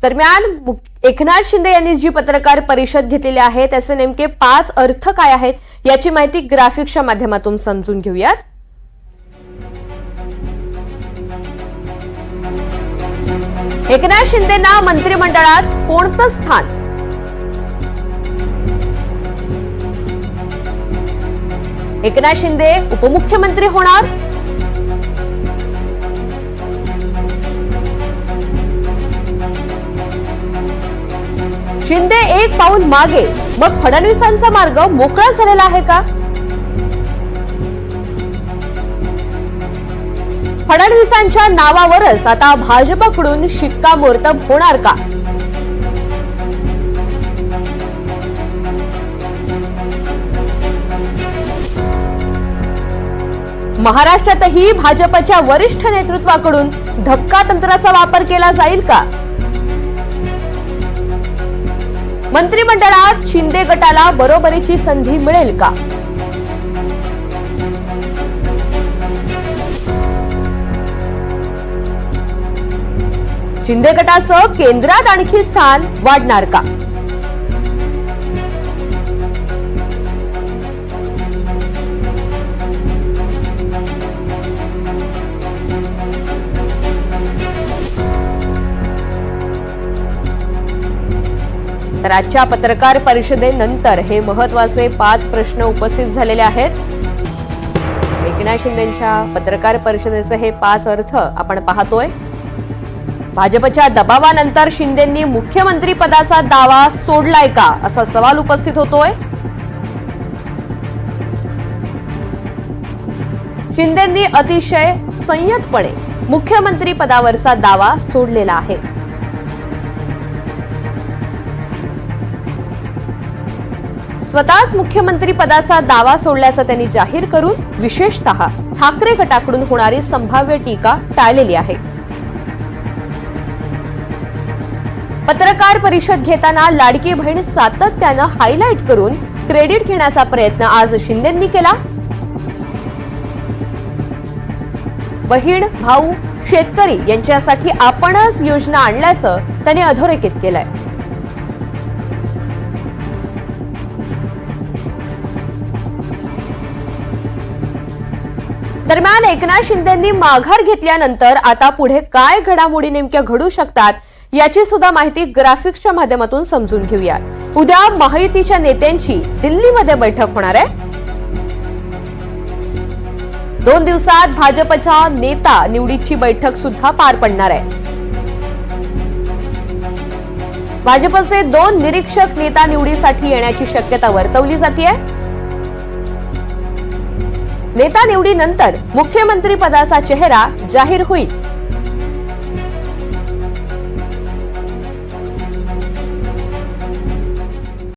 दरम्यान एकनाथ शिंदे यांनी जी पत्रकार परिषद घेतलेली आहे त्याचे नेमके 5 अर्थ काय आहेत याची माहिती ग्राफिक्सच्या माध्यमातून समजून घेऊयात। एकनाथ शिंदेंना मंत्रिमंडळात कोणतं स्थान? एकनाथ शिंदे उपमुख्यमंत्री होणार? शिंदे एक पाऊल मागे मग फडणवीसांचा मार्ग मोकळा झालेला आहे का? फडणवीसांच्या नावावरच आता भाजपकडून शिक्कामोर्तब होणार का? महाराष्ट्रातही भाजपच्या वरिष्ठ नेतृत्वाकडून धक्कातंत्राचा वापर केला जाईल का? मंत्रिमंडळात शिंदे गटाला बरोबरीची संधी मिळेल का? शिंदे गटासह केंद्रात आणखी स्थान वाढणार का? तर आजच्या पत्रकार परिषदेनंतर हे महत्त्वाचे 5 प्रश्न उपस्थित झालेले आहेत। एकनाथ शिंदेंच्या पत्रकार परिषदेचे हे 5 अर्थ आपण पाहतोय। भाजपच्या दबावानंतर शिंदेंनी मुख्यमंत्री पदाचा दावा सोडलाय का असा सवाल उपस्थित होतोय। शिंदेंनी अतिशय संयतपणे मुख्यमंत्री पदावरचा दावा सोडलेला आहे। स्वतःच मुख्यमंत्री पदाचा दावा सोडल्याचं त्यांनी जाहीर करून विशेषतः ठाकरे गटाकडून होणारी संभाव्य टीका टाळलेली आहे। पत्रकार परिषद घेताना लाडकी बहीण सातत्यानं हायलाइट करून क्रेडिट घेण्याचा प्रयत्न आज शिंदेंनी केला। बहीण, भाऊ, शेतकरी यांच्यासाठी आपणच योजना आणल्याचं त्यांनी अधोरेखित केलंय। दरम्यान एकनाथ शिंदेंनी माघार घेतल्यानंतर आता पुढे काय घडामोडी नेमक्या घडू शकतात याची सुद्धा माहिती ग्राफिक्सच्या माध्यमातून समजून घेऊया। उद्या महायुतीच्या नेत्यांची दिल्लीमध्ये बैठक होणार आहे। 2 दिवसात भाजपच्या नेता निवडीची बैठक सुद्धा पार पडणार आहे। भाजपचे 2 निरीक्षक नेता निवडीसाठी येण्याची शक्यता वर्तवली जाते। नेता निवडीनंतर मुख्यमंत्री पदाचा चेहरा जाहीर होईल।